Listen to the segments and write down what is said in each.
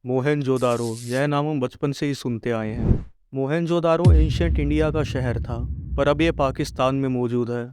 मोहनजोदारो, यह नाम हम बचपन से ही सुनते आए हैं। मोहनजोदारो एंशियंट इंडिया का शहर था, पर अब यह पाकिस्तान में मौजूद है।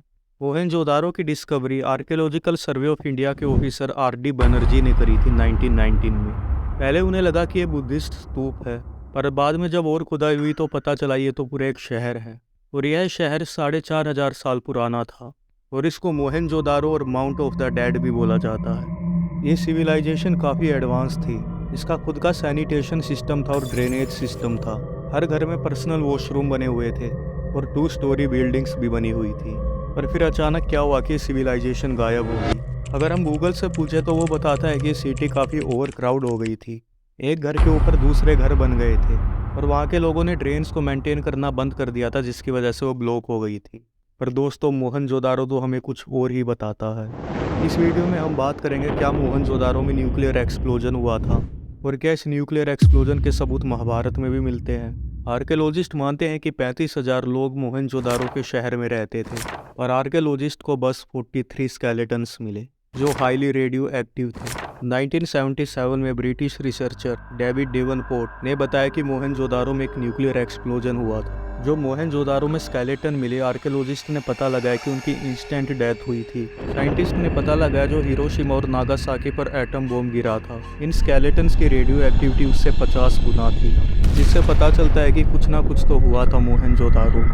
मोहनजोदारो की discovery archaeological survey of India के ऑफिसर आर.डी. बनर्जी ने करी थी 1919 में। पहले उन्हें लगा कि यह बुद्धिस्ट स्तूप है, पर बाद में जब और खुदाई हुई तो पता चला ये तो पूरा एक शहर है। और यह शहर 4,500 साल पुराना था, और इसको मोहनजोदारो और माउंट ऑफ द डेड भी बोला जाता है। ये सिविलाइजेशन काफ़ी एडवांस थी। इसका खुद का सैनिटेशन सिस्टम था और ड्रेनेज सिस्टम था। हर घर में पर्सनल वॉशरूम बने हुए थे और 2 स्टोरी बिल्डिंग्स भी बनी हुई थी। पर फिर अचानक क्या हुआ कि सिविलाइजेशन गायब हो गई। अगर हम गूगल से पूछे तो वो बताता है कि सिटी काफ़ी ओवर क्राउड हो गई थी। एक घर के ऊपर दूसरे घर बन गए थे और वहाँ के लोगों ने ड्रेन्स को मेंटेन करना बंद कर दिया था, जिसकी वजह से वो ब्लॉक हो गई थी। पर दोस्तों, मोहनजोदारो तो हमें कुछ और ही बताता है। इस वीडियो में हम बात करेंगे क्या मोहनजोदारो में न्यूक्लियर एक्सप्लोजन हुआ था, और क्या इस न्यूक्लियर एक्सप्लोजन के सबूत महाभारत में भी मिलते हैं। आर्कियोलॉजिस्ट मानते हैं कि 35,000 लोग मोहनजोदारो के शहर में रहते थे, और आर्कियोलॉजिस्ट को बस 43 स्केलेटन्स मिले जो हाईली रेडियो एक्टिव थे। 1977 में ब्रिटिश रिसर्चर डेविड डेवनपोर्ट ने बताया कि मोहनजोदारो में एक न्यूक्लियर एक्सप्लोजन हुआ था। जो मोहनजोदारो में स्केलेटन मिले, आर्कियोलॉजिस्ट ने पता लगाया कि उनकी इंस्टेंट डेथ हुई थी। साइंटिस्ट ने पता लगाया जो हिरोशिमा और नागासाकी पर एटम बॉम्ब गिरा था, इन स्केलेटन्स की रेडियो एक्टिविटी उससे 50 गुना थी, जिससे पता चलता है कि कुछ ना कुछ तो हुआ था मोहनजोदारो,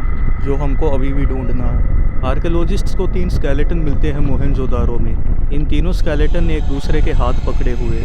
जो हमको अभी भी ढूंढना है। आर्कियोलॉजिस्ट्स को 3 स्केलेटन मिलते हैं मोहनजोदारो में। इन तीनों स्केलेटन ने एक दूसरे के हाथ पकड़े हुए।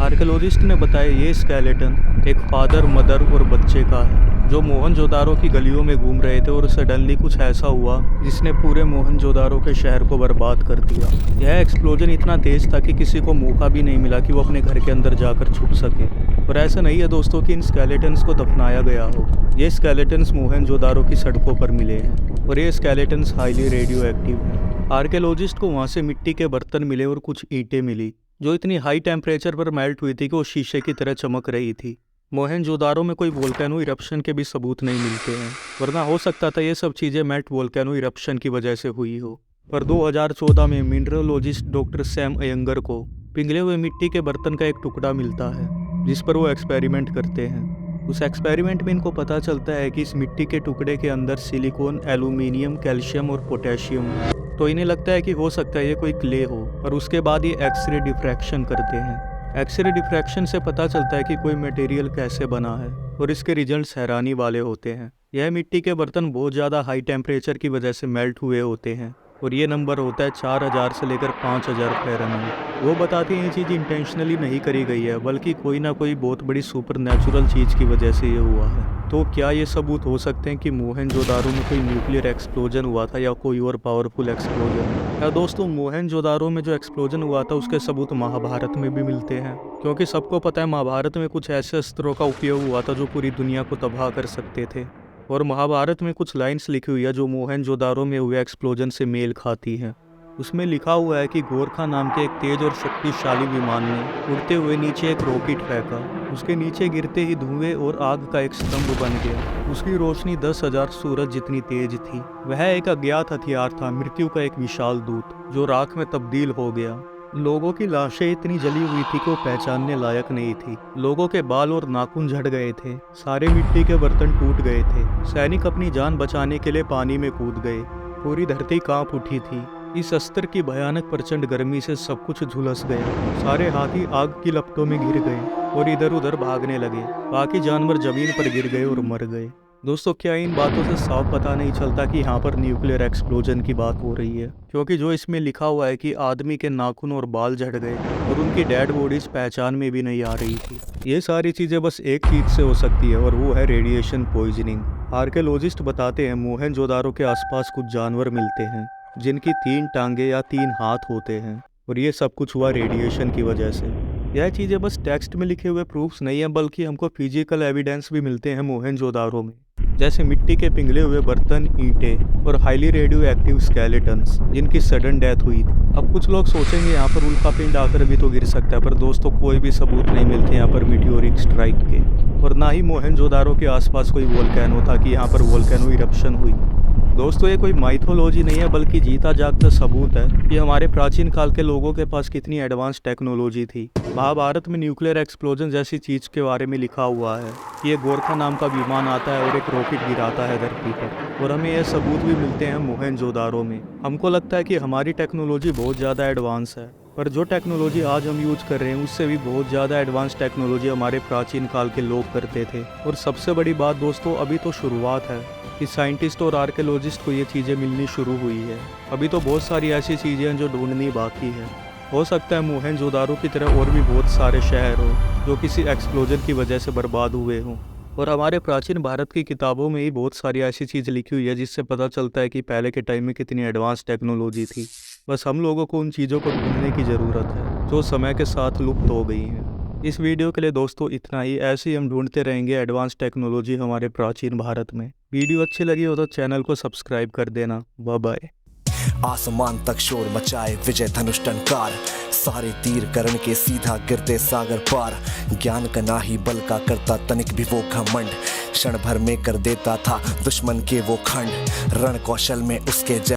आर्कियोलॉजिस्ट ने बताया ये स्केलेटन एक फादर, मदर और बच्चे का है, जो मोहनजोदारो की गलियों में घूम रहे थे, और सडनली कुछ ऐसा हुआ जिसने पूरे मोहनजोदारो के शहर को बर्बाद कर दिया। यह एक्सप्लोजन इतना तेज था कि किसी को मौका भी नहीं मिला कि वो अपने घर के अंदर जाकर छुप सके। और ऐसा नहीं है दोस्तों कि इन स्केलेटन्स को दफनाया गया हो। ये स्केलेटन्स मोहनजोदारो की सड़कों पर मिले हैं, और ये स्केलेटन्स हाईली रेडियो एक्टिव हैं। आर्कियोलॉजिस्ट को वहाँ से मिट्टी के बर्तन मिले और कुछ ईंटें मिली, जो इतनी हाई टेम्परेचर पर मेल्ट हुई थी कि वो शीशे की तरह चमक रही थी। मोहनजोदारो में कोई वोल्केनो इरप्शन के भी सबूत नहीं मिलते हैं, वरना हो सकता था ये सब चीज़ें मेल्ट वोल्केनो इरप्शन की वजह से हुई हो। पर 2014 में मिनरलोजिस्ट डॉक्टर सैम अयंगर को पिघले हुए मिट्टी के बर्तन का एक टुकड़ा मिलता है, जिस पर वो एक्सपेरिमेंट करते हैं। उस एक्सपेरिमेंट में इनको पता चलता है कि इस मिट्टी के टुकड़े के अंदर सिलिकॉन, एल्यूमिनियम, कैल्शियम और पोटेशियम है। तो इन्हें लगता है कि हो सकता है ये कोई क्ले हो, और उसके बाद ये एक्सरे डिफ्रैक्शन करते हैं। एक्सरे डिफ्रैक्शन से पता चलता है कि कोई मटेरियल कैसे बना है, और इसके रिजल्ट्स हैरानी वाले होते हैं। यह मिट्टी के बर्तन बहुत ज़्यादा हाई टेम्परेचर की वजह से मेल्ट हुए होते हैं, और ये नंबर होता है 4,000 से लेकर 5,000 फ़ारेनहाइट। वो बताते हैं ये चीज़ इंटेंशनली नहीं करी गई है, बल्कि कोई ना कोई बहुत बड़ी सुपर नेचुरल चीज़ की वजह से ये हुआ है। तो क्या ये सबूत हो सकते हैं कि मोहनजोदारो में कोई न्यूक्लियर एक्सप्लोजन हुआ था, या कोई और पावरफुल एक्सप्लोजन? या दोस्तों, मोहनजोदारो में जो एक्सप्लोजन हुआ था उसके सबूत महाभारत में भी मिलते हैं, क्योंकि सबको पता है महाभारत में कुछ ऐसे अस्त्रों का उपयोग हुआ था जो पूरी दुनिया को तबाह कर सकते थे। और महाभारत में कुछ लाइन्स लिखी हुई है जो मोहनजोदारो में हुए एक्सप्लोजन से मेल खाती है। उसमें लिखा हुआ है कि गोरखा नाम के एक तेज और शक्तिशाली विमान ने उड़ते हुए नीचे एक रॉकेट फेंका। उसके नीचे गिरते ही धुएं और आग का एक स्तंभ बन गया। उसकी रोशनी 10,000 सूरज जितनी तेज थी। वह एक अज्ञात हथियार था, मृत्यु का एक विशाल दूत, जो राख में तब्दील हो गया। लोगों की लाशें इतनी जली हुई थी कि वो पहचानने लायक नहीं थी। लोगों के बाल और नाखून झड़ गए थे। सारे मिट्टी के बर्तन टूट गए थे। सैनिक अपनी जान बचाने के लिए पानी में कूद गए। पूरी धरती कांप उठी थी। इस अस्त्र की भयानक प्रचंड गर्मी से सब कुछ झुलस गया। सारे हाथी आग की लपटों में गिर गए और इधर उधर भागने लगे। बाकी जानवर जमीन पर गिर गए और मर गए। दोस्तों, क्या इन बातों से साफ पता नहीं चलता कि यहाँ पर न्यूक्लियर एक्सप्लोजन की बात हो रही है? क्योंकि जो इसमें लिखा हुआ है कि आदमी के नाखून और बाल झड़ गए और उनकी डेड बॉडीज पहचान में भी नहीं आ रही थी। ये सारी चीज़ें बस एक चीज़ से हो सकती है, और वो है रेडिएशन पॉइजनिंग। आर्कियोलॉजिस्ट बताते हैं मोहनजोदारो के आसपास कुछ जानवर मिलते हैं जिनकी 3 टांगे या 3 हाथ होते हैं, और ये सब कुछ हुआ रेडिएशन की वजह से। यह चीज़ें बस टेक्स्ट में लिखे हुए प्रूफ्स नहीं है, बल्कि हमको फिजिकल एविडेंस भी मिलते हैं मोहनजोदारो में, जैसे मिट्टी के पिघले हुए बर्तन, ईंटें और हाईली रेडियो एक्टिव स्केलेटन्स जिनकी सडन डेथ हुई थी। अब कुछ लोग सोचेंगे यहाँ पर उल्का पिंड आकर भी तो गिर सकता है, पर दोस्तों कोई भी सबूत नहीं मिलते यहाँ पर मीटियोरिक स्ट्राइक के, और ना ही मोहनजोदारो के आसपास कोई वोल्केनो था कि यहाँ पर वोल्केनो इरप्शन हुई। दोस्तों ये कोई माइथोलॉजी नहीं है बल्कि जीता जागता सबूत है कि हमारे प्राचीन काल के लोगों के पास कितनी एडवांस टेक्नोलॉजी थी। महाभारत में न्यूक्लियर एक्सप्लोजन जैसी चीज के बारे में लिखा हुआ है कि ये गोरखा नाम का विमान आता है और एक रॉकेट गिराता है धरती पर, और हमें यह सबूत भी मिलते हैं मोहनजोदारो में। हमको लगता है कि हमारी टेक्नोलॉजी बहुत ज़्यादा एडवांस है, पर जो टेक्नोलॉजी आज हम यूज कर रहे हैं उससे भी बहुत ज़्यादा एडवांस टेक्नोलॉजी हमारे प्राचीन काल के लोग करते थे। और सबसे बड़ी बात दोस्तों, अभी तो शुरुआत है कि साइंटिस्ट और आर्कियोलॉजिस्ट को ये चीज़ें मिलनी शुरू हुई है। अभी तो बहुत सारी ऐसी चीज़ें हैं जो ढूंढनी बाकी है। हो सकता है मोहनजोदारो की तरह और भी बहुत सारे शहर हो जो किसी एक्सप्लोजन की वजह से बर्बाद हुए हों। और हमारे प्राचीन भारत की किताबों में ही बहुत सारी ऐसी चीज़ लिखी हुई है जिससे पता चलता है कि पहले के टाइम में कितनी एडवांस टेक्नोलॉजी थी। बस हम लोगों को उन चीज़ों को ढूंढने की ज़रूरत है जो समय के साथ लुप्त हो गई हैं। इस वीडियो के लिए दोस्तों इतना ही। ऐसे ही हम ढूंढते रहेंगे एडवांस टेक्नोलॉजी हमारे प्राचीन भारत में। वीडियो अच्छी लगी हो तो चैनल को सब्सक्राइब कर देना। Bye bye. आसमान तक शोर मचाए विजय धनुष टंकार, सारे तीर करण के सीधा गिरते सागर पार। ज्ञान का ना ही बल का करता तनिक भी वो घमंड, क्षण भर में कर देता था दुश्मन के वो खंड। रण कौशल में उसके